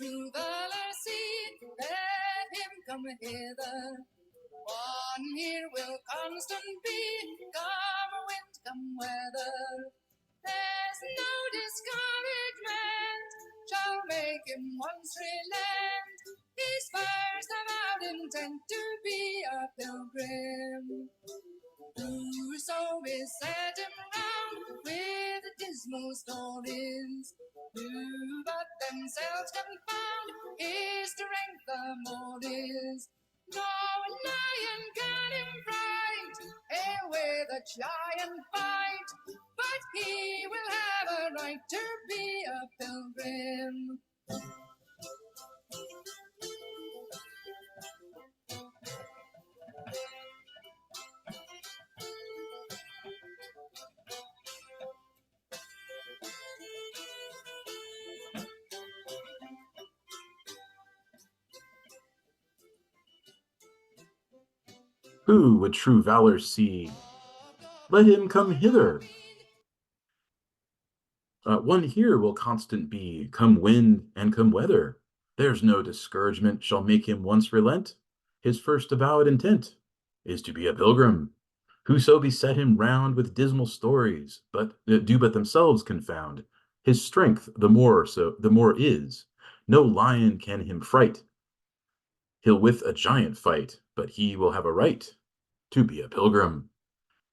true valor see, let him come hither. One here will constant be, come wind, come weather. There's no discouragement shall make him once relent his first avowed intent to be a pilgrim. Whoso is set him round with dismal stories, who but themselves confound his strength the more is. No lion can him fright, with a giant fight, but he will have a right to be a pilgrim. Who would true valor see? Let him come hither. One here will constant be, come wind and come weather. There's no discouragement shall make him once relent. His first avowed intent is to be a pilgrim. Whoso beset him round with dismal stories, but do but themselves confound. His strength the more is. No lion can him fright. He'll with a giant fight, but he will have a right to be a pilgrim.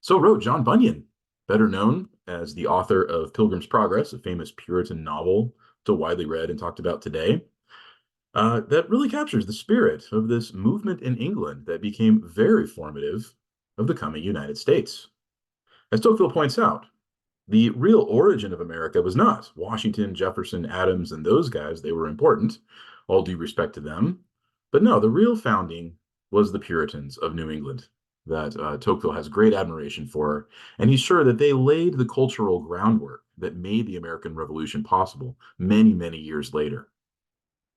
So wrote John Bunyan, better known as the author of Pilgrim's Progress, a famous Puritan novel, still widely read and talked about today. That really captures the spirit of this movement in England that became very formative of the coming United States. As Tocqueville points out, the real origin of America was not Washington, Jefferson, Adams, and those guys. They were important, all due respect to them. But no, the real founding was the Puritans of New England that Tocqueville has great admiration for, and he's sure that they laid the cultural groundwork that made the American Revolution possible many, many years later.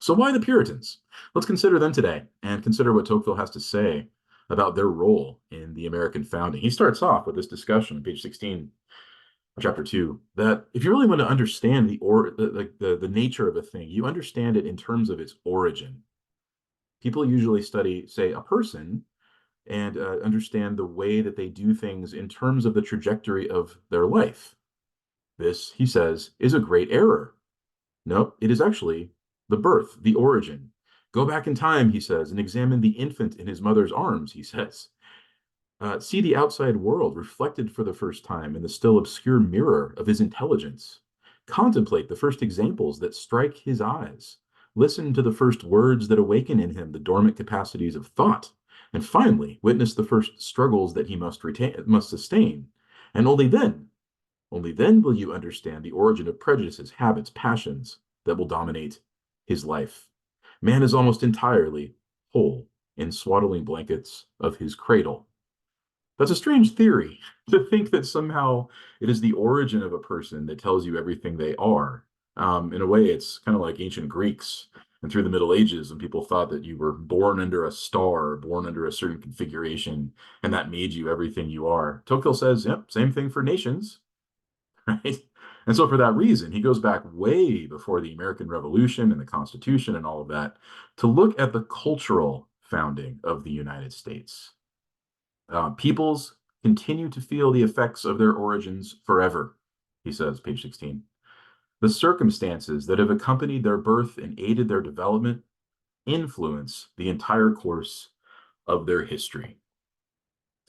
So why the Puritans? Let's consider them today and consider what Tocqueville has to say about their role in the American founding. He starts off with this discussion on page 16 of chapter 2, that if you really want to understand the nature of a thing, you understand it in terms of its origin. People usually study, say, a person and understand the way that they do things in terms of the trajectory of their life. This, he says, is a great error. No, it is actually the birth, the origin. Go back in time, he says, and examine the infant in his mother's arms, he says. See the outside world reflected for the first time in the still obscure mirror of his intelligence. Contemplate the first examples that strike his eyes. Listen to the first words that awaken in him the dormant capacities of thought. And finally, witness the first struggles that he must sustain. And only then will you understand the origin of prejudices, habits, passions that will dominate his life. Man is almost entirely whole in swaddling blankets of his cradle. That's a strange theory, to think that somehow it is the origin of a person that tells you everything they are. In a way, it's kind of like ancient Greeks and through the Middle Ages, when people thought that you were born under a star, born under a certain configuration, and that made you everything you are. Tocqueville says, yep, same thing for nations, right? And so for that reason, he goes back way before the American Revolution and the Constitution and all of that to look at the cultural founding of the United States. Peoples continue to feel the effects of their origins forever, he says, page 16. The circumstances that have accompanied their birth and aided their development influence the entire course of their history.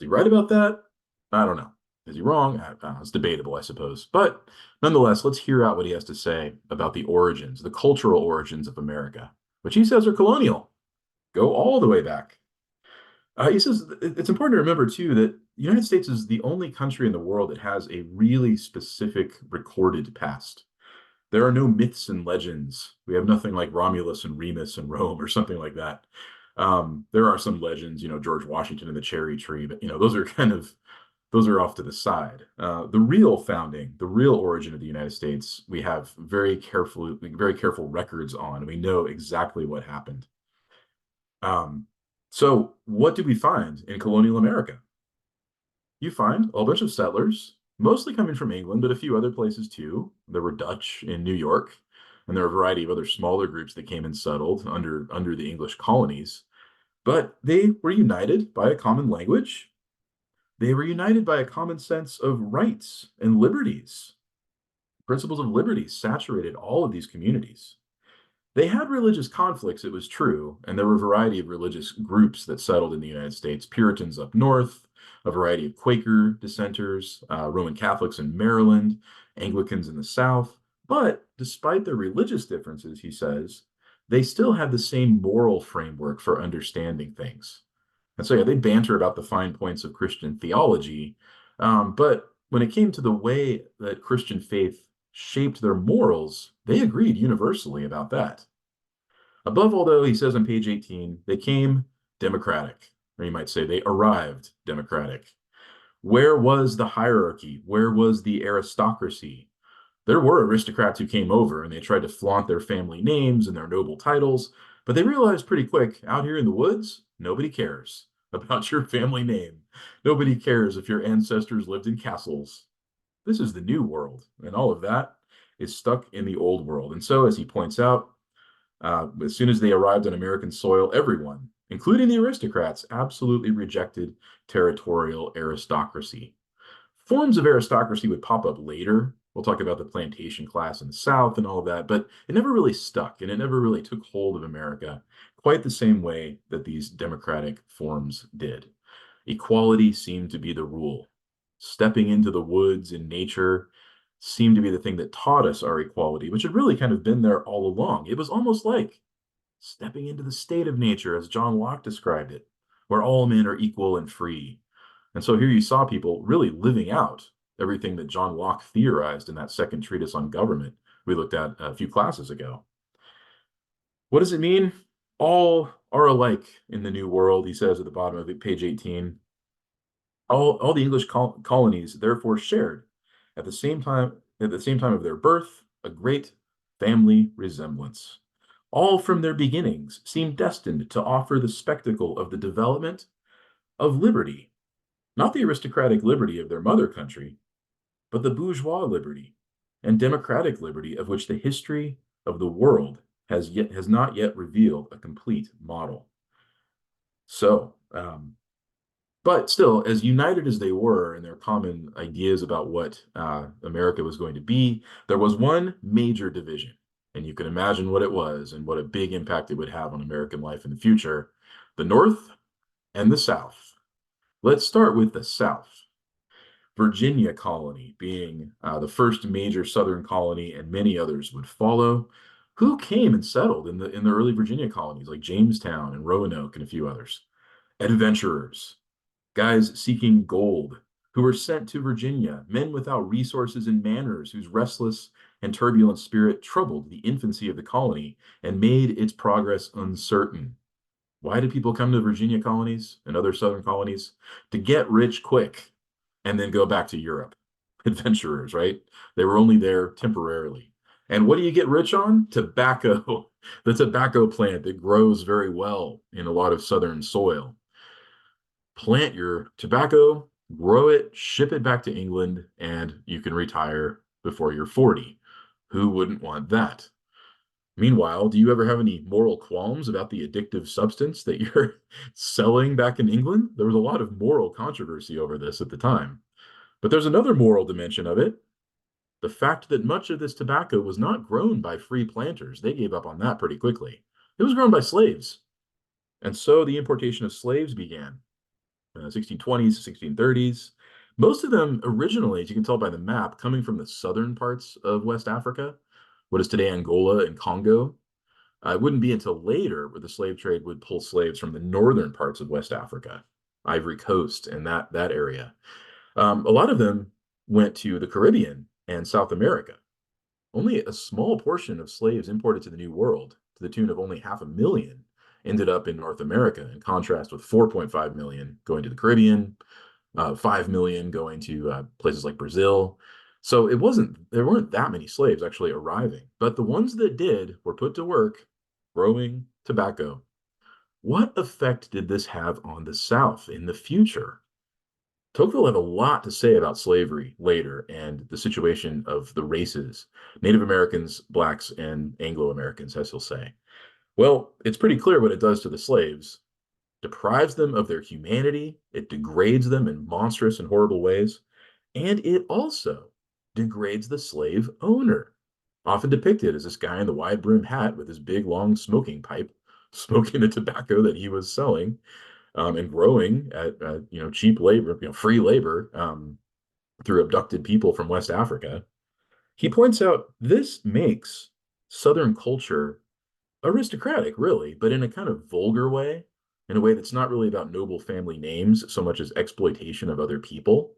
Is he right about that? I don't know. Is he wrong? It's debatable, I suppose. But nonetheless, let's hear out what he has to say about the origins, the cultural origins of America, which he says are colonial. Go all the way back. He says it's important to remember, too, that the United States is the only country in the world that has a really specific recorded past. There are no myths and legends. We have nothing like Romulus and Remus and Rome or something like that. There are some legends, George Washington and the cherry tree, but, those are off to the side. The real founding, the real origin of the United States, we have very careful records on, and we know exactly what happened. So what do we find in colonial America? You find a bunch of settlers, mostly coming from England, but a few other places too. There were Dutch in New York. And there are a variety of other smaller groups that came and settled under the English colonies. But they were united by a common language. They were united by a common sense of rights and liberties. Principles of liberty saturated all of these communities. They had religious conflicts, it was true, and there were a variety of religious groups that settled in the United States. Puritans up north, a variety of Quaker dissenters, Roman Catholics in Maryland, Anglicans in the South. But despite their religious differences, he says, they still had the same moral framework for understanding things. And so, yeah, they banter about the fine points of Christian theology. But when it came to the way that Christian faith shaped their morals, they agreed universally about that. Above all, though, he says on page 18, they came democratic, or you might say they arrived democratic. Where was the hierarchy? Where was the aristocracy? There were aristocrats who came over and they tried to flaunt their family names and their noble titles, but they realized pretty quick out here in the woods, nobody cares about your family name. Nobody cares if your ancestors lived in castles. This is the new world, and all of that is stuck in the old world. And so, as he points out, as soon as they arrived on American soil, everyone, including the aristocrats, absolutely rejected territorial aristocracy. Forms of aristocracy would pop up later. We'll talk about the plantation class in the South and all of that, but it never really stuck and it never really took hold of America quite the same way that these democratic forms did. Equality seemed to be the rule. Stepping into the woods in nature seemed to be the thing that taught us our equality, which had really kind of been there all along. It was almost like stepping into the state of nature, as John Locke described it, where all men are equal and free. And so here you saw people really living out everything that John Locke theorized in that second treatise on government we looked at a few classes ago. What does it mean? All are alike in the New World, he says at the bottom of page 18. All the English colonies therefore shared at the same time of their birth, a great family resemblance. All from their beginnings seemed destined to offer the spectacle of the development of liberty, not the aristocratic liberty of their mother country, but the bourgeois liberty and democratic liberty of which the history of the world has not yet revealed a complete model. So, but still, as united as they were in their common ideas about what America was going to be, there was one major division. And you can imagine what it was and what a big impact it would have on American life in the future: the North and the South. Let's start with the South. Virginia colony being the first major Southern colony, and many others would follow. Who came and settled in the early Virginia colonies, like Jamestown and Roanoke and a few others? Adventurers, guys seeking gold, who were sent to Virginia, men without resources and manners, whose restless and turbulent spirit troubled the infancy of the colony and made its progress uncertain. Why did people come to Virginia colonies and other Southern colonies? To get rich quick and then go back to Europe. Adventurers, right? They were only there temporarily. And what do you get rich on? Tobacco. The tobacco plant that grows very well in a lot of Southern soil. Plant your tobacco, grow it, ship it back to England, and you can retire before you're 40. Who wouldn't want that? Meanwhile, do you ever have any moral qualms about the addictive substance that you're selling back in England? There was a lot of moral controversy over this at the time. But there's another moral dimension of it: the fact that much of this tobacco was not grown by free planters. They gave up on that pretty quickly. It was grown by slaves. And so the importation of slaves began. 1620s, 1630s. Most of them originally, as you can tell by the map, coming from the southern parts of West Africa, what is today Angola and Congo. It wouldn't be until later where the slave trade would pull slaves from the northern parts of West Africa, Ivory Coast, and that area. A lot of them went to the Caribbean and South America. Only a small portion of slaves imported to the New World, to the tune of only 500,000, ended up in North America, in contrast with 4.5 million going to the Caribbean, 5 million going to places like Brazil. So there weren't that many slaves actually arriving, but the ones that did were put to work growing tobacco. What effect did this have on the South in the future? Tocqueville had a lot to say about slavery later and the situation of the races, Native Americans, blacks, and Anglo Americans, as he'll say. Well, it's pretty clear what it does to the slaves. Deprives them of their humanity, it degrades them in monstrous and horrible ways, and it also degrades the slave owner, often depicted as this guy in the wide brim hat with his big long smoking pipe, smoking the tobacco that he was selling and growing at cheap labor, free labor through abducted people from West Africa. He points out this makes Southern culture aristocratic, really, but in a kind of vulgar way, in a way that's not really about noble family names so much as exploitation of other people.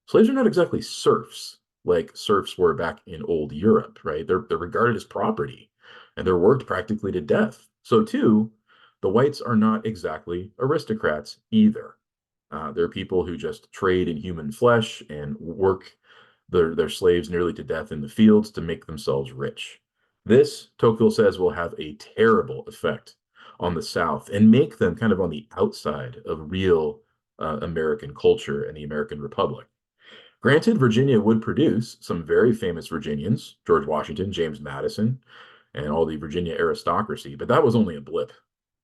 Slaves are not exactly serfs like serfs were back in old Europe, right? They're regarded as property and they're worked practically to death. So, too, the whites are not exactly aristocrats either. They're people who just trade in human flesh and work their slaves nearly to death in the fields to make themselves rich. This, Tocqueville says, will have a terrible effect on the South and make them kind of on the outside of real American culture and the American Republic. Granted, Virginia would produce some very famous Virginians, George Washington, James Madison, and all the Virginia aristocracy, but that was only a blip.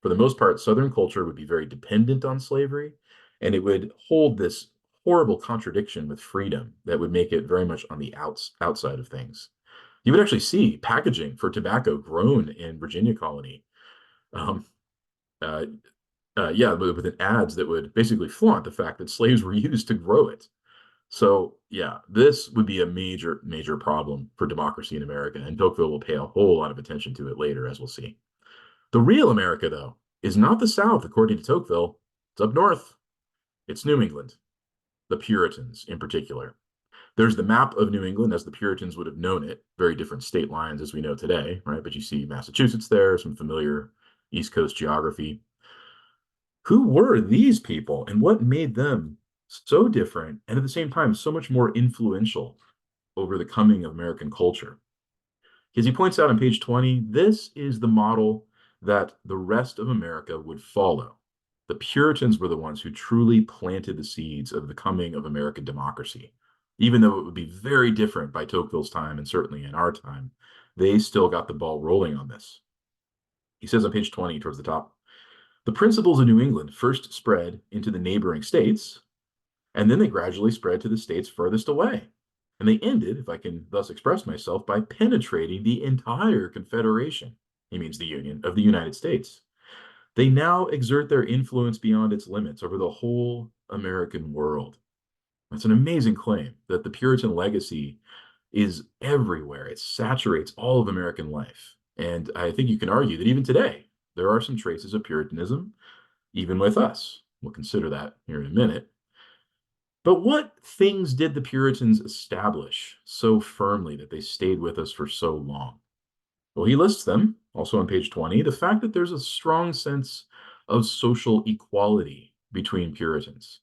For the most part, Southern culture would be very dependent on slavery, and it would hold this horrible contradiction with freedom that would make it very much on the outside of things. You would actually see packaging for tobacco grown in Virginia colony. Um, uh, yeah, with ads that would basically flaunt the fact that slaves were used to grow it. So, yeah, this would be a major, major problem for democracy in America, and Tocqueville will pay a whole lot of attention to it later, as we'll see. The real America, though, is not the South, according to Tocqueville. It's up north. It's New England, the Puritans in particular. There's the map of New England as the Puritans would have known it, very different state lines as we know today, right? But you see Massachusetts there, some familiar East Coast geography. Who were these people and what made them so different and at the same time so much more influential over the coming of American culture? As he points out on page 20, this is the model that the rest of America would follow. The Puritans were the ones who truly planted the seeds of the coming of American democracy. Even though it would be very different by Tocqueville's time and certainly in our time, they still got the ball rolling on this. He says on page 20, towards the top, the principles of New England first spread into the neighboring states, and then they gradually spread to the states furthest away. And they ended, if I can thus express myself, by penetrating the entire Confederation, he means the Union, of the United States. They now exert their influence beyond its limits over the whole American world. That's an amazing claim that the Puritan legacy is everywhere. It saturates all of American life. And I think you can argue that even today, there are some traces of Puritanism, even with us. We'll consider that here in a minute. But what things did the Puritans establish so firmly that they stayed with us for so long? Well, he lists them, also on page 20, the fact that there's a strong sense of social equality between Puritans.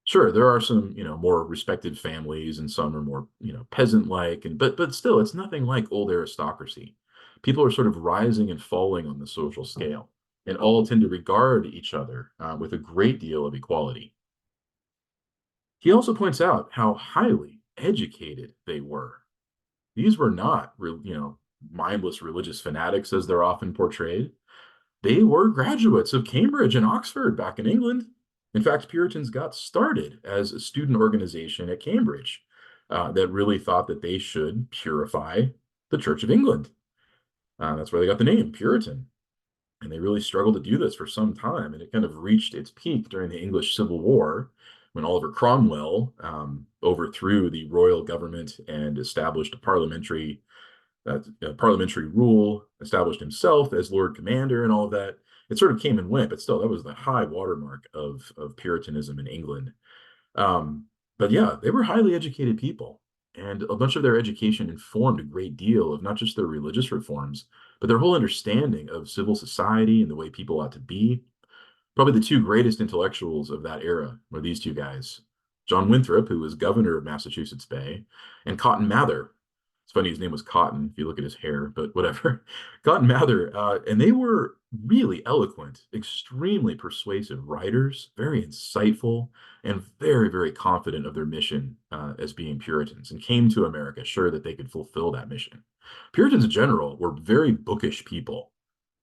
Sure, there are some, more respected families and some are more, peasant-like, and but still, it's nothing like old aristocracy. People are sort of rising and falling on the social scale, and all tend to regard each other with a great deal of equality. He also points out how highly educated they were. These were not, mindless religious fanatics as they're often portrayed. They were graduates of Cambridge and Oxford back in England. In fact, Puritans got started as a student organization at Cambridge that really thought that they should purify the Church of England. That's where they got the name, Puritan. And they really struggled to do this for some time. And it kind of reached its peak during the English Civil War when Oliver Cromwell overthrew the royal government and established a parliamentary rule, established himself as Lord Commander and all of that. It sort of came and went, but still, that was the high watermark of Puritanism in England. But yeah, they were highly educated people, and a bunch of their education informed a great deal of not just their religious reforms, but their whole understanding of civil society and the way people ought to be. Probably the two greatest intellectuals of that era were these two guys, John Winthrop, who was governor of Massachusetts Bay, and Cotton Mather. It's funny his name was Cotton if you look at his hair, but whatever. Cotton Mather, and they were really eloquent, extremely persuasive writers, very insightful, and very, very confident of their mission as being Puritans, and came to America sure that they could fulfill that mission. Puritans in general were very bookish people.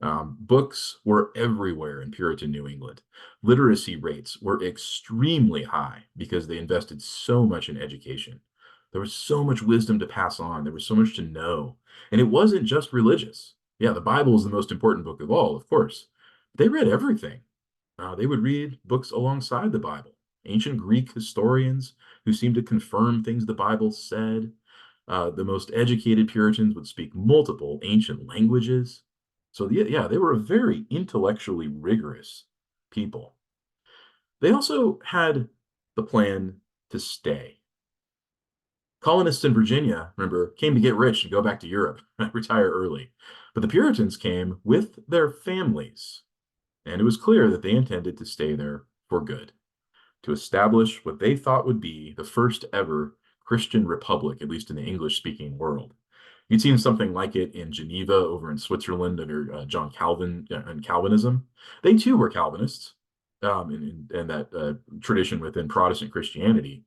Books were everywhere in Puritan New England. Literacy rates were extremely high because they invested so much in education. There was so much wisdom to pass on. There was so much to know. And it wasn't just religious. Yeah, the Bible is the most important book of all, of course. They read everything. They would read books alongside the Bible. Ancient Greek historians who seemed to confirm things the Bible said. The most educated Puritans would speak multiple ancient languages. So, yeah, they were a very intellectually rigorous people. They also had the plan to stay. Colonists in Virginia, remember, came to get rich and go back to Europe, retire early. But the Puritans came with their families, and it was clear that they intended to stay there for good, to establish what they thought would be the first ever Christian republic, at least in the English speaking world. You'd seen something like it in Geneva over in Switzerland under John Calvin and Calvinism. They too were Calvinists in that tradition within Protestant Christianity.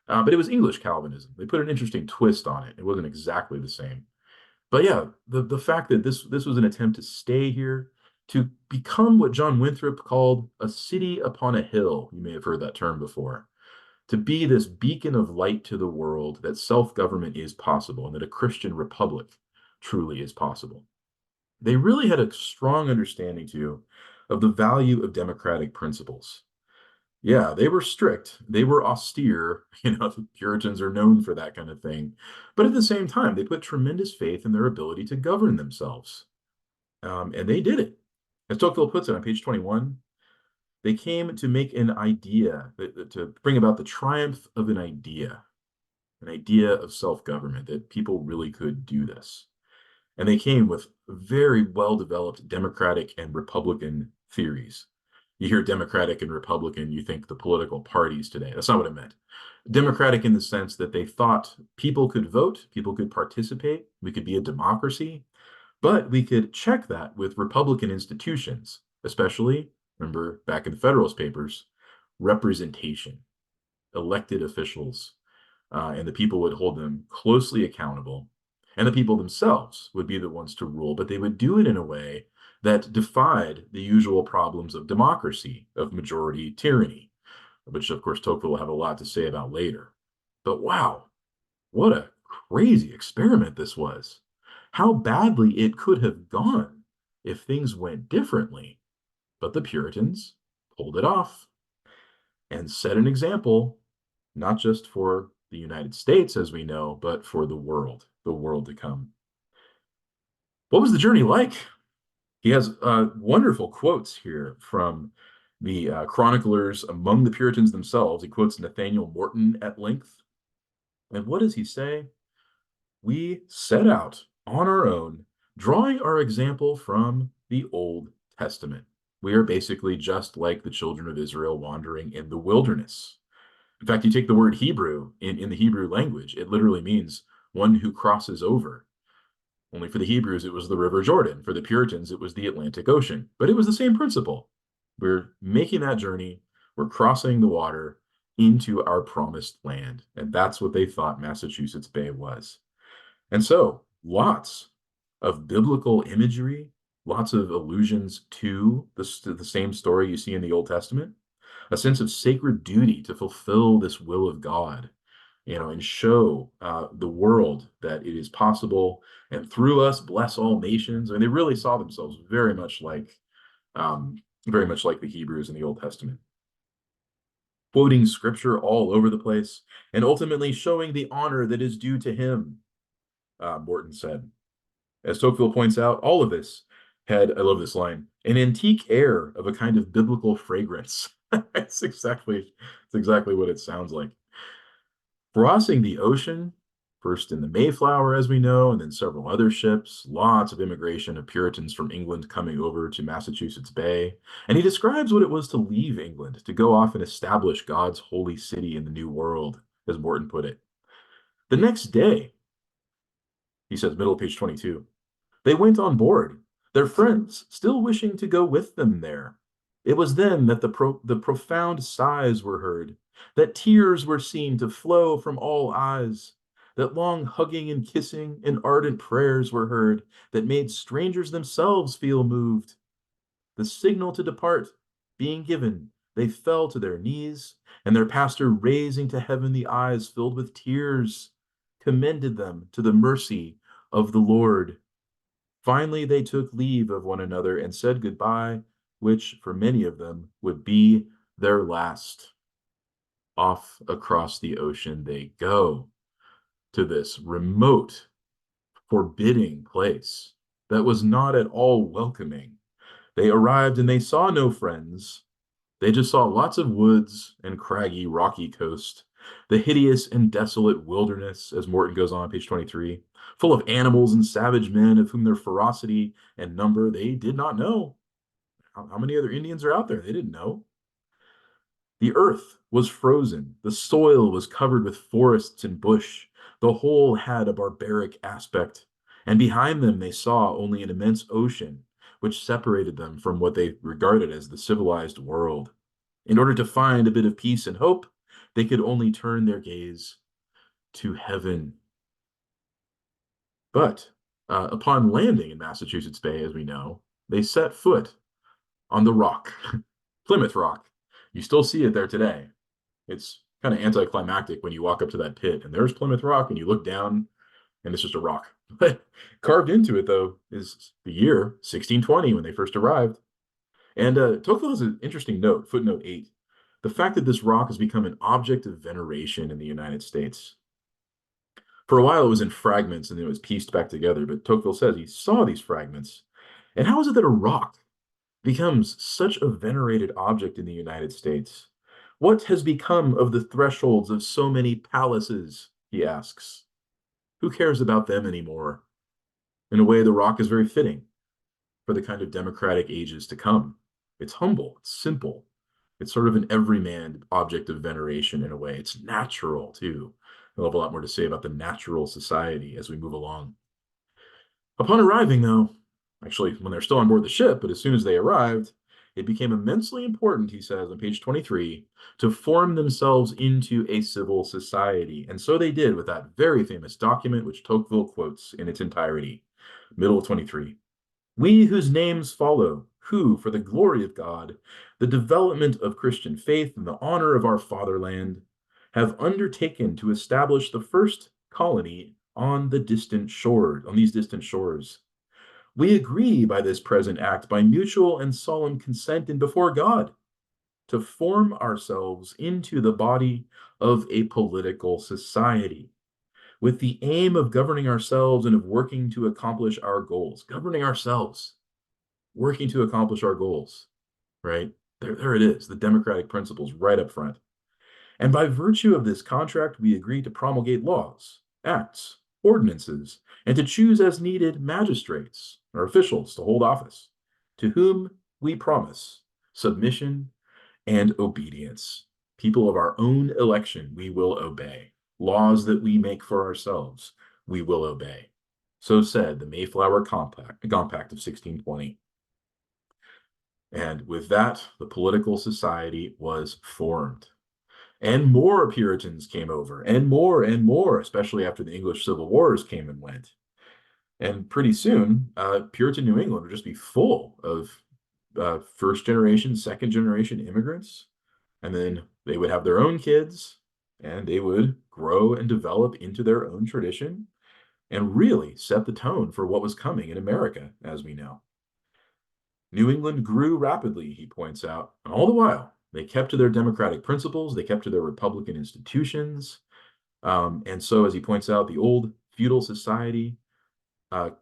But it was English Calvinism. They put an interesting twist on it. It wasn't exactly the same. But yeah, the fact that this was an attempt to stay here, to become what John Winthrop called a city upon a hill. You may have heard that term before. To be this beacon of light to the world that self-government is possible and that a Christian republic truly is possible. They really had a strong understanding too of the value of democratic principles. Yeah, they were strict. They were austere. Puritans are known for that kind of thing. But at the same time, they put tremendous faith in their ability to govern themselves. And they did it. As Tocqueville puts it on page 21, they came to make an idea, to bring about the triumph of an idea of self-government, that people really could do this. And they came with very well-developed democratic and republican theories. You hear Democratic and Republican, you think the political parties today. That's not what it meant. Democratic in the sense that they thought people could vote, people could participate, we could be a democracy, but we could check that with Republican institutions, especially, remember back in the Federalist Papers, representation, elected officials, and the people would hold them closely accountable. And the people themselves would be the ones to rule, but they would do it in a way that defied the usual problems of democracy, of majority tyranny, which of course Tocqueville will have a lot to say about later. But wow, what a crazy experiment this was. How badly it could have gone if things went differently. But the Puritans pulled it off and set an example, not just for the United States as we know, but for the world to come. What was the journey like? He has wonderful quotes here from the chroniclers among the Puritans themselves. He quotes Nathaniel Morton at length. And what does he say? We set out on our own, drawing our example from the Old Testament. We are basically just like the children of Israel wandering in the wilderness. In fact, you take the word Hebrew in the Hebrew language, it literally means one who crosses over. Only for the Hebrews, it was the River Jordan. For the Puritans, it was the Atlantic Ocean. But it was the same principle. We're making that journey. We're crossing the water into our promised land. And that's what they thought Massachusetts Bay was. And so, lots of biblical imagery, lots of allusions to the same story you see in the Old Testament, a sense of sacred duty to fulfill this will of God, and show the world that it is possible, and through us bless all nations. I mean, they really saw themselves very much like the Hebrews in the Old Testament, quoting scripture all over the place, and ultimately showing the honor that is due to him, Morton said. As Tocqueville points out, all of this had, I love this line, an antique air of a kind of biblical fragrance. It's exactly what it sounds like. Crossing the ocean, first in the Mayflower, as we know, and then several other ships, lots of immigration of Puritans from England coming over to Massachusetts Bay. And he describes what it was to leave England, to go off and establish God's holy city in the New World, as Morton put it. The next day, he says, middle of page 22, they went on board. their friends still wishing to go with them there. It was then that the profound sighs were heard, that tears were seen to flow from all eyes, that long hugging and kissing and ardent prayers were heard, that made strangers themselves feel moved. The signal to depart being given, they fell to their knees, and their pastor, raising to heaven the eyes filled with tears, commended them to the mercy of the Lord. Finally, they took leave of one another and said goodbye, which for many of them would be their last. Off across the ocean they go to this remote, forbidding place that was not at all welcoming. They arrived and they saw no friends. They just saw lots of woods and craggy, rocky coast, the hideous and desolate wilderness, as Morton goes on page 23, full of animals and savage men of whom their ferocity and number they did not know. How many other Indians are out there? They didn't know. The earth was frozen. The soil was covered with forests and bush. The whole had a barbaric aspect. And behind them, they saw only an immense ocean, which separated them from what they regarded as the civilized world. In order to find a bit of peace and hope, they could only turn their gaze to heaven. But upon landing in Massachusetts Bay, as we know, they set foot on the rock, Plymouth Rock. You still see it there today. It's kind of anticlimactic when you walk up to that pit and there's Plymouth Rock and you look down and it's just a rock. But carved into it, though, is the year 1620 when they first arrived. And Tocqueville has an interesting note, footnote 8. The fact that this rock has become an object of veneration in the United States. For a while, it was in fragments and it was pieced back together, but Tocqueville says he saw these fragments. And how is it that a rock becomes such a venerated object in the United States? What has become of the thresholds of so many palaces, he asks. Who cares about them anymore? In a way, the rock is very fitting for the kind of democratic ages to come. It's humble, it's simple. It's sort of an everyman object of veneration in a way. It's natural, too. I'll have a lot more to say about the natural society as we move along. Upon arriving, though, actually, when they're still on board the ship, but as soon as they arrived, it became immensely important, he says on page 23, to form themselves into a civil society. And so they did with that very famous document, which Tocqueville quotes in its entirety, middle of 23. We whose names follow, who, for the glory of God, the development of Christian faith, and the honor of our fatherland, have undertaken to establish the first colony on these distant shores. We agree by this present act, by mutual and solemn consent and before God, to form ourselves into the body of a political society, with the aim of governing ourselves and of working to accomplish our goals. Governing ourselves, working to accomplish our goals, right? There it is, the democratic principles right up front. And by virtue of this contract, we agree to promulgate laws, acts, ordinances, and to choose as needed magistrates or officials to hold office, to whom we promise submission and obedience. People of our own election, we will obey. Laws that we make for ourselves, we will obey. So said the Mayflower Compact of 1620. And with that, the political society was formed. And more Puritans came over, and more, especially after the English Civil Wars came and went. And pretty soon, Puritan New England would just be full of first generation, second generation immigrants. And then they would have their own kids, and they would grow and develop into their own tradition and really set the tone for what was coming in America, as we know. New England grew rapidly, he points out, and all the while, they kept to their democratic principles, they kept to their Republican institutions. And so, as he points out, the old feudal society, sorry,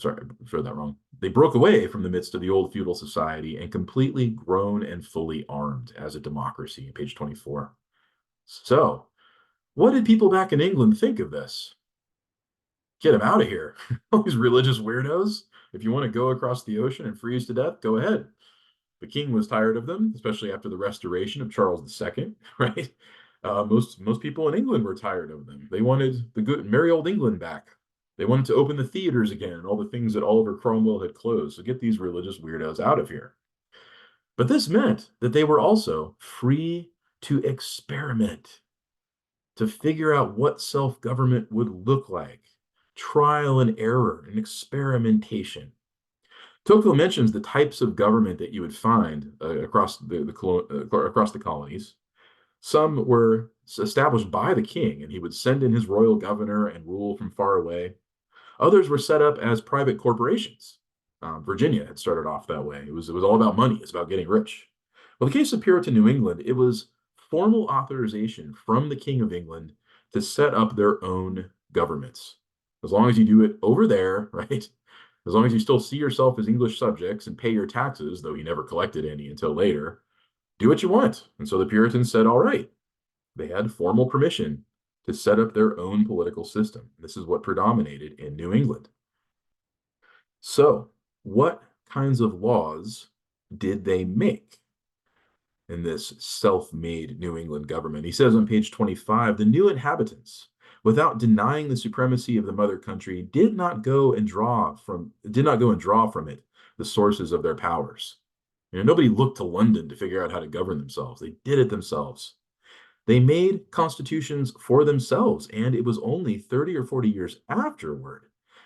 I said that wrong. They broke away from the midst of the old feudal society and completely grown and fully armed as a democracy, page 24. So, what did people back in England think of this? Get them out of here. All these religious weirdos. If you want to go across the ocean and freeze to death, go ahead. The king was tired of them, especially after the restoration of Charles II, right? Most people in England were tired of them. They wanted the good, merry old England back. They wanted to open the theaters again and all the things that Oliver Cromwell had closed. So get these religious weirdos out of here. But this meant that they were also free to experiment, to figure out what self-government would look like, trial and error and experimentation. Tocqueville mentions the types of government that you would find across the colonies. Some were established by the king, and he would send in his royal governor and rule from far away. Others were set up as private corporations. Virginia had started off that way. It was all about money. It's about getting rich. Well, the case of Puritan New England, it was formal authorization from the King of England to set up their own governments. As long as you do it over there, right? As long as you still see yourself as English subjects and pay your taxes, though he never collected any until later, do what you want. And so the Puritans said, all right, they had formal permission to set up their own political system. This is what predominated in New England. So, what kinds of laws did they make in this self-made New England government? He says on page 25, the new inhabitants, without denying the supremacy of the mother country, did not go and draw from it the sources of their powers. Nobody looked to London to figure out how to govern themselves. They did it themselves. They made constitutions for themselves, and it was only 30 or 40 years afterward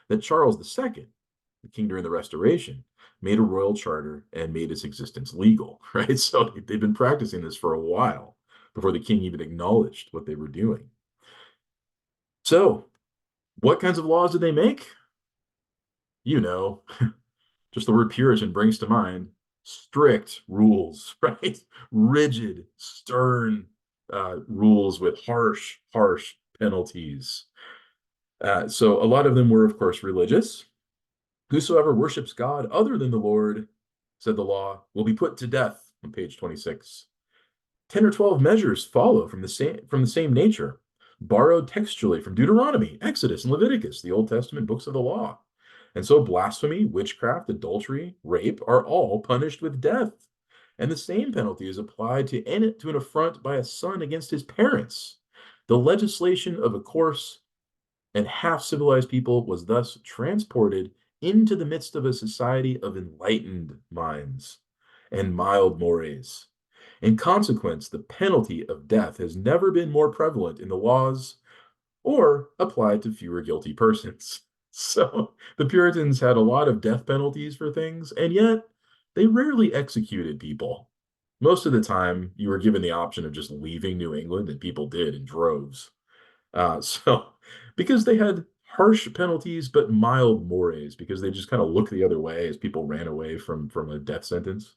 that Charles II, the king during the Restoration, made a royal charter and made its existence legal, right? So they've been practicing this for a while before the king even acknowledged what they were doing. So, what kinds of laws did they make? You know, just the word Puritan brings to mind strict rules, right? Rigid, stern rules with harsh penalties. So a lot of them were, of course, religious. Whosoever worships God other than the Lord, said the law, will be put to death on page 26. 10 or 12 measures follow from the same nature, borrowed textually from Deuteronomy, Exodus, and Leviticus, the Old Testament books of the law. And so blasphemy, witchcraft, adultery, rape are all punished with death. And the same penalty is applied to an affront by a son against his parents. The legislation of a coarse and half civilized people was thus transported into the midst of a society of enlightened minds and mild mores. In consequence, the penalty of death has never been more prevalent in the laws or applied to fewer guilty persons. So the Puritans had a lot of death penalties for things, and yet they rarely executed people. Most of the time, you were given the option of just leaving New England, and people did in droves. So because they had harsh penalties but mild mores, because they just kind of looked the other way as people ran away from a death sentence.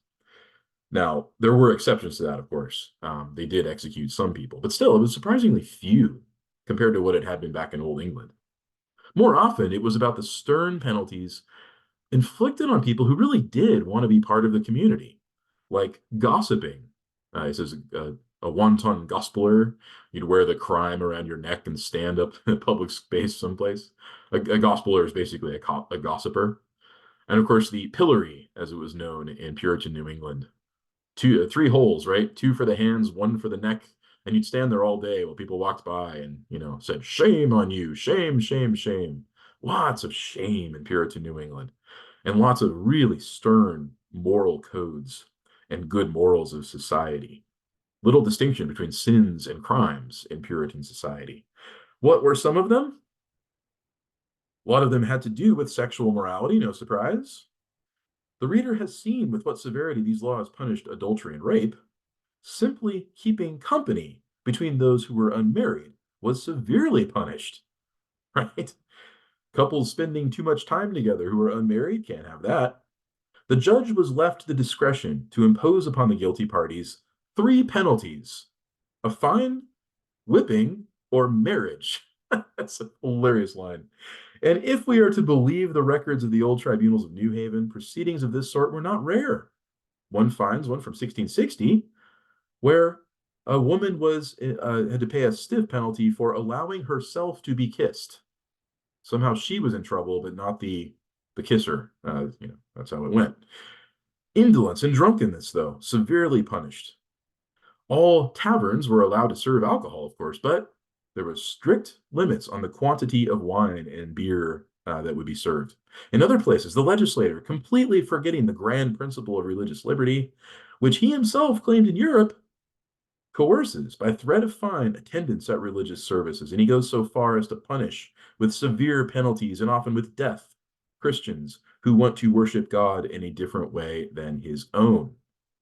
Now, there were exceptions to that, of course. They did execute some people, but still, it was surprisingly few compared to what it had been back in Old England. More often, it was about the stern penalties inflicted on people who really did want to be part of the community, like gossiping. It says a wanton gospeler, you'd wear the crime around your neck and stand up in a public space someplace. A gospeler is basically a gossiper. And of course, the pillory, as it was known in Puritan New England, three holes, right? Two for the hands, one for the neck. And you'd stand there all day while people walked by and, said, shame on you, shame, shame, shame. Lots of shame in Puritan New England, and lots of really stern moral codes and good morals of society. Little distinction between sins and crimes in Puritan society. What were some of them? A lot of them had to do with sexual morality, no surprise. The reader has seen with what severity these laws punished adultery and rape. Simply keeping company between those who were unmarried was severely punished, right? Couples spending too much time together who are unmarried can't have that. The judge was left the discretion to impose upon the guilty parties three penalties: a fine, whipping, or marriage. That's a hilarious line. And if we are to believe the records of the old tribunals of New Haven, proceedings of this sort were not rare. One finds one from 1660, where a woman had to pay a stiff penalty for allowing herself to be kissed. Somehow she was in trouble, but not the kisser. That's how it went. Indolence and drunkenness, though, severely punished. All taverns were allowed to serve alcohol, of course, but There was strict limits on the quantity of wine and beer that would be served. In other places, the legislator, completely forgetting the grand principle of religious liberty, which he himself claimed in Europe, coerces by threat of fine attendance at religious services, and he goes so far as to punish with severe penalties and often with death Christians who want to worship God in a different way than his own.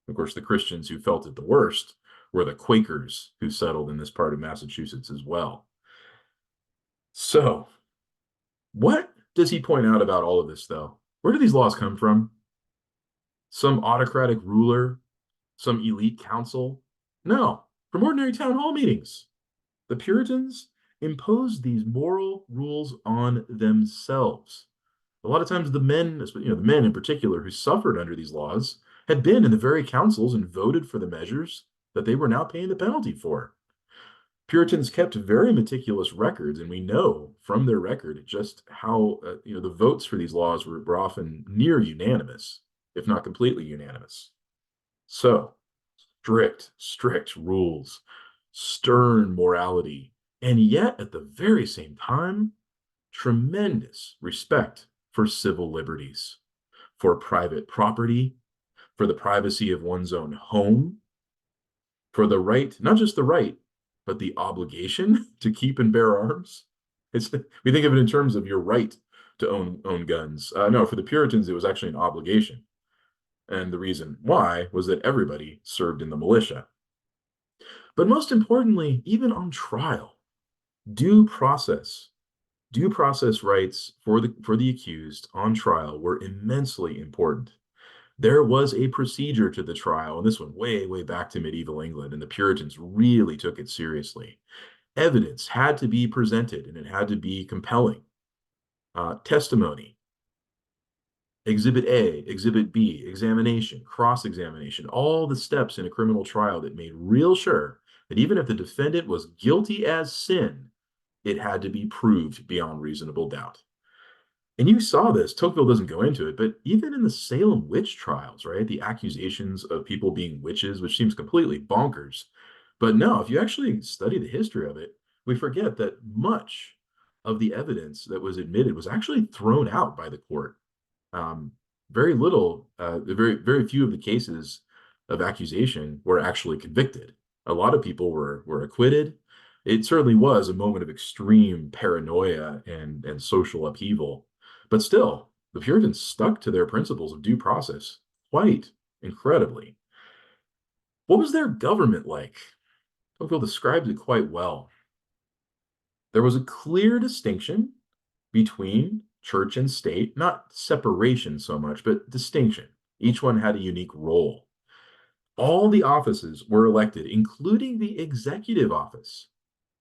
Of course, the Christians who felt it the worst were the Quakers who settled in this part of Massachusetts as well. So, what does he point out about all of this, though? Where do these laws come from? Some autocratic ruler, some elite council? No, from ordinary town hall meetings. The Puritans imposed these moral rules on themselves. A lot of times the men, the men in particular who suffered under these laws, had been in the very councils and voted for the measures that they were now paying the penalty for. Puritans kept very meticulous records, and we know from their record just how the votes for these laws were often near unanimous, if not completely unanimous. So, strict rules, stern morality, and yet at the very same time, tremendous respect for civil liberties, for private property, for the privacy of one's own home, for the right, not just the right, but the obligation to keep and bear arms. We think of it in terms of your right to own guns. No, for the Puritans, it was actually an obligation. And the reason why was that everybody served in the militia. But most importantly, even on trial, due process rights for the accused on trial were immensely important. There was a procedure to the trial, and this went way back to medieval England, and the Puritans really took it seriously. Evidence had to be presented, and it had to be compelling. Testimony, Exhibit A, Exhibit B, examination, cross-examination, all the steps in a criminal trial that made real sure that even if the defendant was guilty as sin, it had to be proved beyond reasonable doubt. And you saw this, Tocqueville doesn't go into it, but even in the Salem witch trials, right? The accusations of people being witches, which seems completely bonkers. But no, if you actually study the history of it, we forget that much of the evidence that was admitted was actually thrown out by the court. Very little, very few of the cases of accusation were actually convicted. A lot of people were acquitted. It certainly was a moment of extreme paranoia and social upheaval. But still, the Puritans stuck to their principles of due process quite incredibly. What was their government like? Tocqueville describes it quite well. There was a clear distinction between church and state, not separation so much, but distinction. Each one had a unique role. All the offices were elected, including the executive office.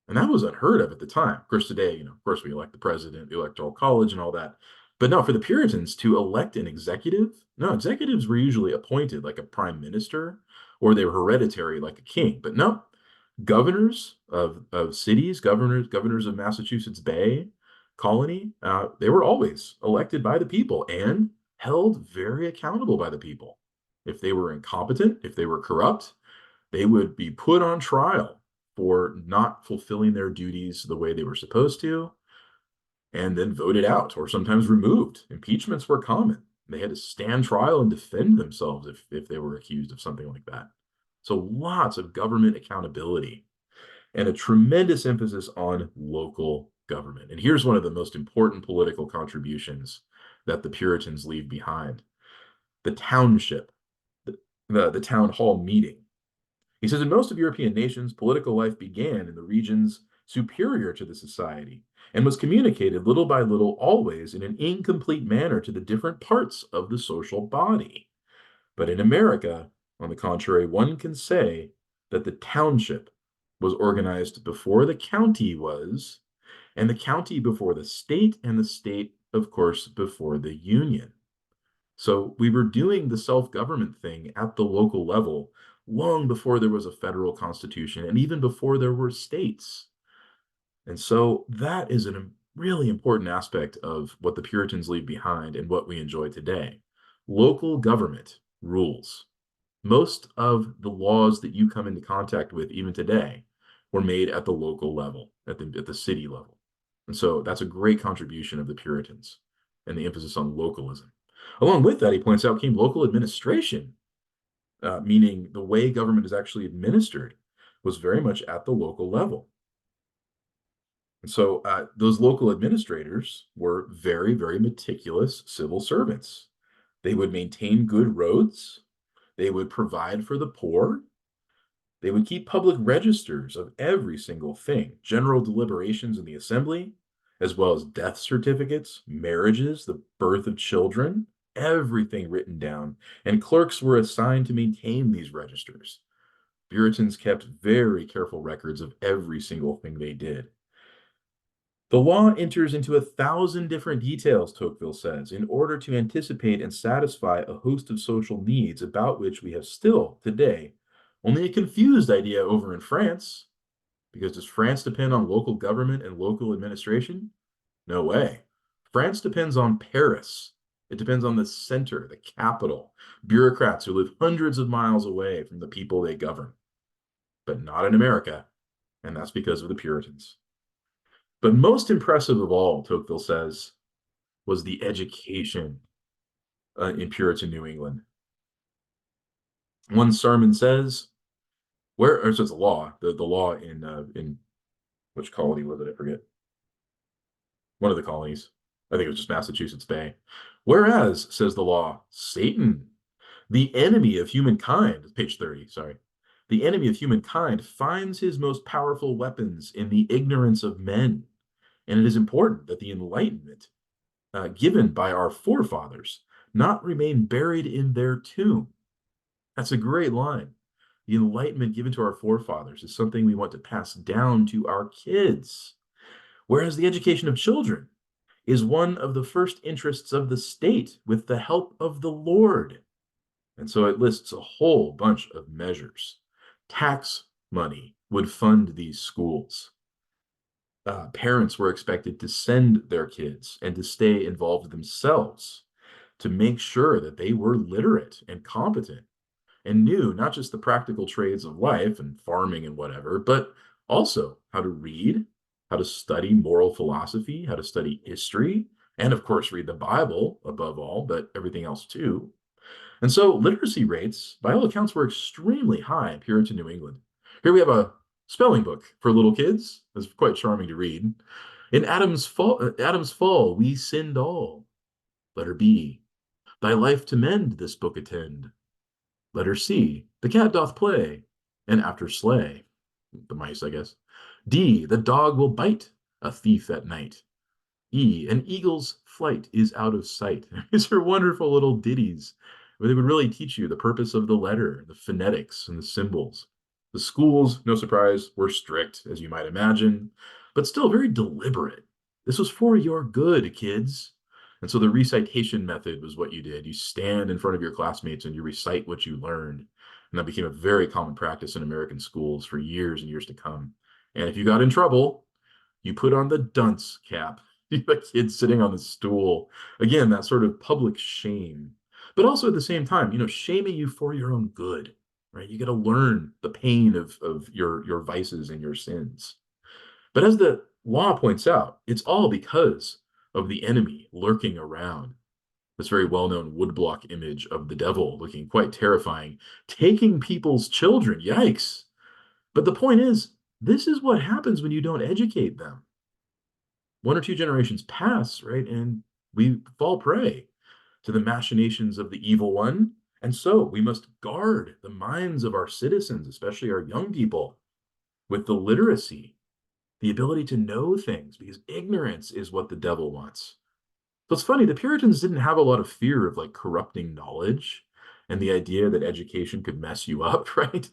And that was unheard of at the time. Of course, today, of course, we elect the president, the electoral college, and all that. But no, for the Puritans to elect an executive, no, executives were usually appointed like a prime minister, or they were hereditary like a king. But no, governors of cities, governors of Massachusetts Bay Colony, they were always elected by the people and held very accountable by the people. If they were incompetent, if they were corrupt, they would be put on trial for not fulfilling their duties the way they were supposed to, and then voted out or sometimes removed. Impeachments were common. They had to stand trial and defend themselves if they were accused of something like that. So lots of government accountability and a tremendous emphasis on local government. And here's one of the most important political contributions that the Puritans leave behind: the township, the town hall meeting. He says, in most of European nations, political life began in the regions superior to the society and was communicated little by little, always in an incomplete manner to the different parts of the social body. But in America, on the contrary, one can say that the township was organized before the county was, and the county before the state, and the state, of course, before the union. So we were doing the self-government thing at the local level long before there was a federal constitution and even before there were states. And so that is a really important aspect of what the Puritans leave behind and what we enjoy today. Local government rules. Most of the laws that you come into contact with even today were made at the local level, at the city level. And so that's a great contribution of the Puritans and the emphasis on localism. Along with that, he points out, came local administration, meaning the way government is actually administered was very much at the local level. And so those local administrators were very, very meticulous civil servants. They would maintain good roads. They would provide for the poor. They would keep public registers of every single thing, general deliberations in the assembly, as well as death certificates, marriages, the birth of children, everything written down. And clerks were assigned to maintain these registers. Puritans kept very careful records of every single thing they did. The law enters into 1,000 different details, Tocqueville says, in order to anticipate and satisfy a host of social needs about which we have still, today, only a confused idea over in France. Because does France depend on local government and local administration? No way. France depends on Paris. It depends on the center, the capital, bureaucrats who live hundreds of miles away from the people they govern. But not in America, and that's because of the Puritans. But most impressive of all, Tocqueville says, was the education in Puritan New England. One sermon says, or so it's a law, the law in which colony was it? I forget. One of the colonies. I think it was just Massachusetts Bay. Whereas, says the law, Satan, the enemy of humankind, page 30, sorry. The enemy of humankind finds his most powerful weapons in the ignorance of men. And it is important that the enlightenment given by our forefathers not remain buried in their tomb. That's a great line. The enlightenment given to our forefathers is something we want to pass down to our kids. Whereas the education of children is one of the first interests of the state with the help of the Lord. And so it lists a whole bunch of measures. Tax money would fund these schools. Parents were expected to send their kids and to stay involved themselves to make sure that they were literate and competent and knew not just the practical trades of life and farming and whatever, but also how to read, how to study moral philosophy, how to study history, and of course, read the Bible above all, but everything else too. And so literacy rates, by all accounts, were extremely high in Puritan New England. Here we have a spelling book for little kids. It's quite charming to read. In Adam's fall, we sinned all. Letter B, thy life to mend this book attend. Letter C, the cat doth play, and after slay. The mice, I guess. D, the dog will bite a thief at night. E, an eagle's flight is out of sight. These are wonderful little ditties where they would really teach you the purpose of the letter, the phonetics, and the symbols. The schools, no surprise, were strict, as you might imagine, but still very deliberate. This was for your good, kids. And so the recitation method was what you did. You stand in front of your classmates and you recite what you learned. And that became a very common practice in American schools for years and years to come. And if you got in trouble, you put on the dunce cap. The kid sitting on the stool. Again, that sort of public shame. But also at the same time, shaming you for your own good, right? You got to learn the pain of your vices and your sins. But as the law points out, it's all because of the enemy lurking around. This very well-known woodblock image of the devil looking quite terrifying, taking people's children. Yikes. But the point is, this is what happens when you don't educate them. One or two generations pass, right? And we fall prey to the machinations of the evil one. And so we must guard the minds of our citizens, especially our young people, with the literacy, the ability to know things, because ignorance is what the devil wants. So it's funny, the Puritans didn't have a lot of fear of like corrupting knowledge and the idea that education could mess you up, right?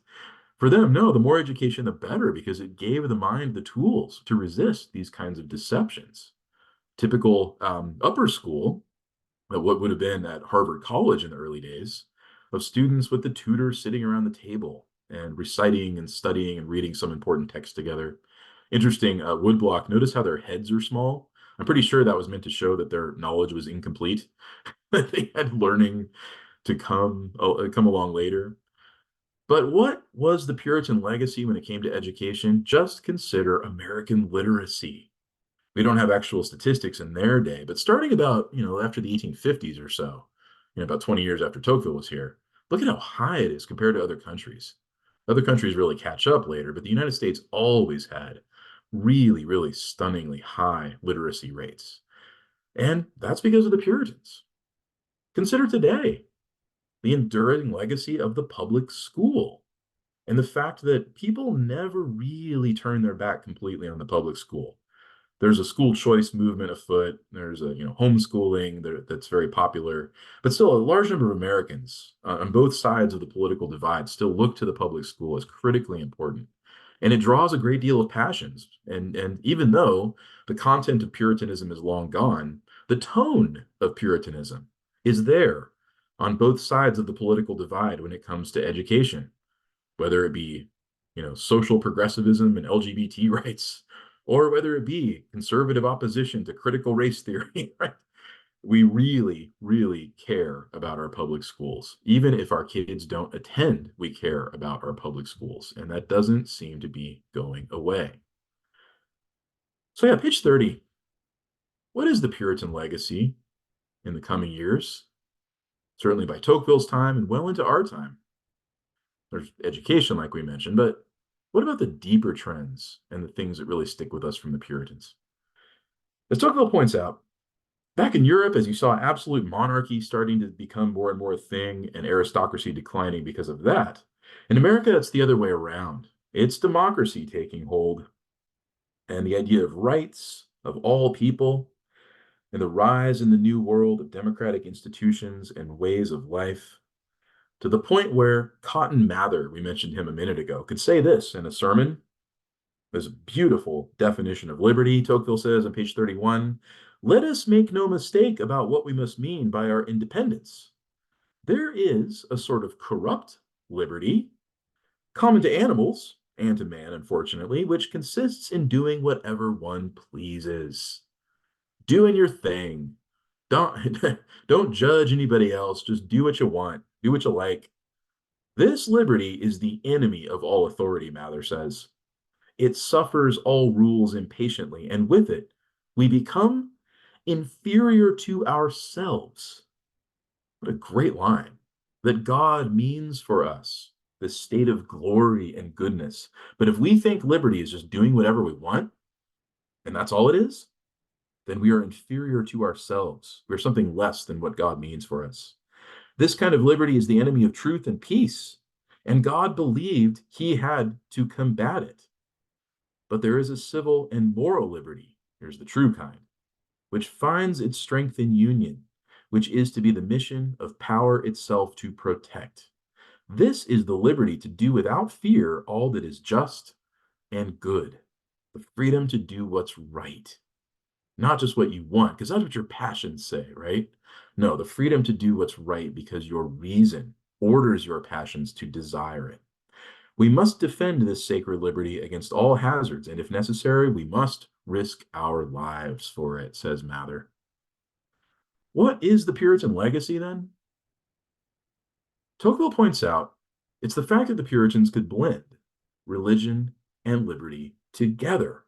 For them, no, the more education, the better, because it gave the mind the tools to resist these kinds of deceptions. Typical upper school, what would have been at Harvard College in the early days, of students with the tutor sitting around the table and reciting and studying and reading some important text together. Interesting, woodblock, notice how their heads are small. I'm pretty sure that was meant to show that their knowledge was incomplete. They had learning to come along later. But what was the Puritan legacy when it came to education? Just consider American literacy. We don't have actual statistics in their day, but starting about, after the 1850s or so, about 20 years after Tocqueville was here, look at how high it is compared to other countries. Other countries really catch up later, but the United States always had really, really stunningly high literacy rates. And that's because of the Puritans. Consider today the enduring legacy of the public school and the fact that people never really turn their back completely on the public school. There's a school choice movement afoot. There's a homeschooling that's very popular, but still a large number of Americans on both sides of the political divide still look to the public school as critically important, and it draws a great deal of passions. And even though the content of Puritanism is long gone, the tone of Puritanism is there on both sides of the political divide when it comes to education, whether it be, social progressivism and LGBT rights, or whether it be conservative opposition to critical race theory, right? We really, really care about our public schools. Even if our kids don't attend, we care about our public schools, and that doesn't seem to be going away. So yeah, page 30. What is the Puritan legacy in the coming years? Certainly by Tocqueville's time and well into our time. There's education, like we mentioned, but what about the deeper trends and the things that really stick with us from the Puritans? As Tocqueville points out, back in Europe, as you saw absolute monarchy starting to become more and more a thing and aristocracy declining because of that, in America, it's the other way around. It's democracy taking hold, and the idea of rights of all people and the rise in the new world of democratic institutions and ways of life, to the point where Cotton Mather, we mentioned him a minute ago, could say this in a sermon. There's a beautiful definition of liberty. Tocqueville says on page 31, let us make no mistake about what we must mean by our independence. There is a sort of corrupt liberty, common to animals and to man, unfortunately, which consists in doing whatever one pleases. Doing your thing. Don't, don't judge anybody else. Just do what you want. Do what you like. This liberty is the enemy of all authority, Mather says. It suffers all rules impatiently, and with it, we become inferior to ourselves. What a great line. That God means for us this state of glory and goodness. But if we think liberty is just doing whatever we want, and that's all it is, then we are inferior to ourselves. We're something less than what God means for us. This kind of liberty is the enemy of truth and peace, and God believed he had to combat it. But there is a civil and moral liberty, here's the true kind, which finds its strength in union, which is to be the mission of power itself to protect. This is the liberty to do without fear all that is just and good, the freedom to do what's right, not just what you want, because that's what your passions say, right? No, the freedom to do what's right because your reason orders your passions to desire it. We must defend this sacred liberty against all hazards, and if necessary, we must risk our lives for it, says Mather. What is the Puritan legacy then? Tocqueville points out it's the fact that the Puritans could blend religion and liberty together.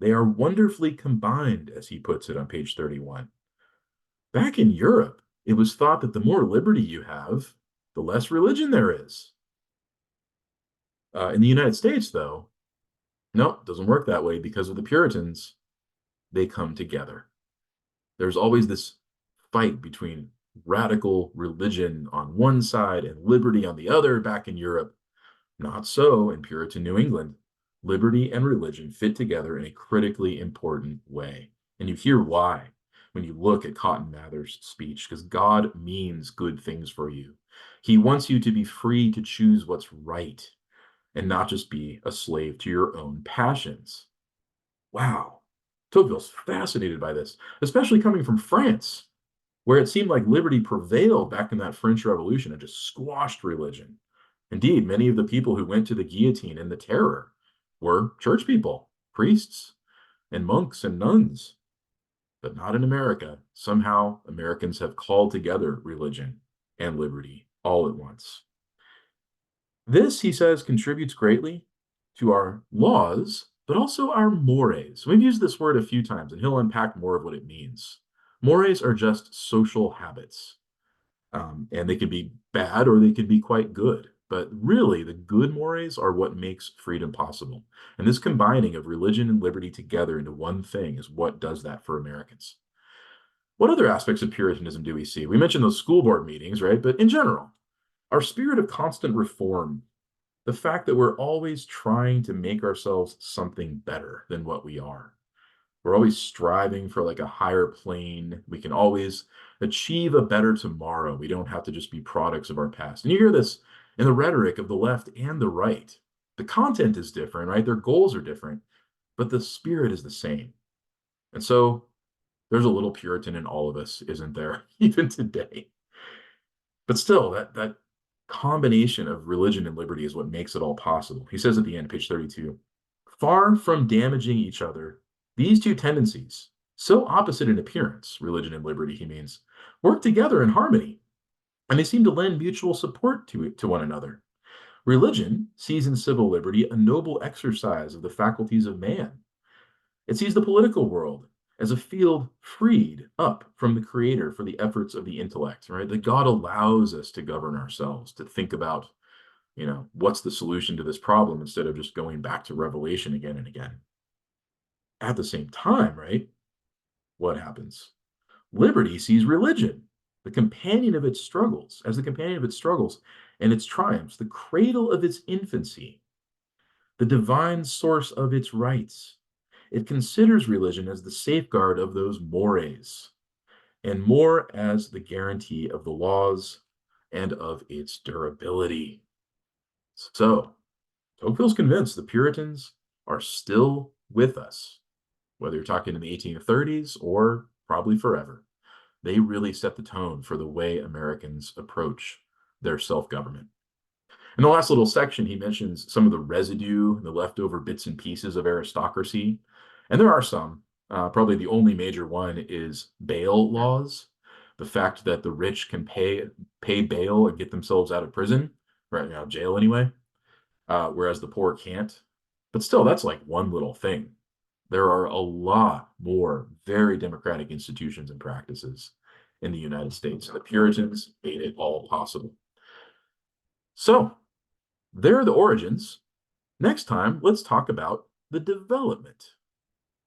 They are wonderfully combined, as he puts it on page 31. Back in Europe, it was thought that the more liberty you have, the less religion there is. In the United States, though, no, it doesn't work that way because of the Puritans. They come together. There's always this fight between radical religion on one side and liberty on the other back in Europe. Not so in Puritan New England. Liberty and religion fit together in a critically important way. And you hear why when you look at Cotton Mather's speech, because God means good things for you. He wants you to be free to choose what's right and not just be a slave to your own passions. Wow. Tocqueville's fascinated by this, especially coming from France, where it seemed like liberty prevailed back in that French Revolution and just squashed religion. Indeed, many of the people who went to the guillotine in the terror were church people, priests, and monks and nuns. But not in America. Somehow, Americans have called together religion and liberty all at once. This, he says, contributes greatly to our laws, but also our mores. We've used this word a few times, and he'll unpack more of what it means. Mores are just social habits, and they can be bad or they can be quite good. But really, the good mores are what makes freedom possible. And this combining of religion and liberty together into one thing is what does that for Americans. What other aspects of Puritanism do we see? We mentioned those school board meetings, right? But in general, our spirit of constant reform, the fact that we're always trying to make ourselves something better than what we are. We're always striving for like a higher plane. We can always achieve a better tomorrow. We don't have to just be products of our past. And you hear this in the rhetoric of the left and the right. The content is different, right? Their goals are different, but the spirit is the same. And so there's a little Puritan in all of us, isn't there? Even today. But still, that combination of religion and liberty is what makes it all possible. He says at the end, page 32, far from damaging each other, these two tendencies, so opposite in appearance, religion and liberty, he means, work together in harmony, and they seem to lend mutual support to one another. Religion sees in civil liberty a noble exercise of the faculties of man. It sees the political world as a field freed up from the creator for the efforts of the intellect, right? That God allows us to govern ourselves, to think about, what's the solution to this problem instead of just going back to revelation again and again. At the same time, right? What happens? Liberty sees religion, the companion of its struggles, as the companion of its struggles and its triumphs, the cradle of its infancy, the divine source of its rights. It considers religion as the safeguard of those mores, and more as the guarantee of the laws and of its durability. So, Tocqueville's convinced the Puritans are still with us, whether you're talking in the 1830s or probably forever. They really set the tone for the way Americans approach their self government. In the last little section, he mentions some of the residue, the leftover bits and pieces of aristocracy. And there are some. Probably the only major one is bail laws. The fact that the rich can pay bail and get themselves out of prison, right now, jail anyway, whereas the poor can't. But still, that's like one little thing. There are a lot more very democratic institutions and practices in the United States. And the Puritans made it all possible. So, there are the origins. Next time, let's talk about the development.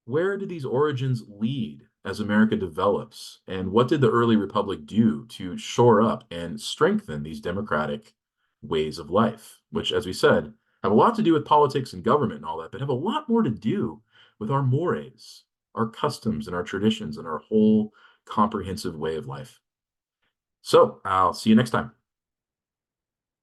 Where do these origins lead as America develops? And what did the early republic do to shore up and strengthen these democratic ways of life, which, as we said, have a lot to do with politics and government and all that, but have a lot more to do with our mores, our customs and our traditions and our whole comprehensive way of life. So I'll see you next time.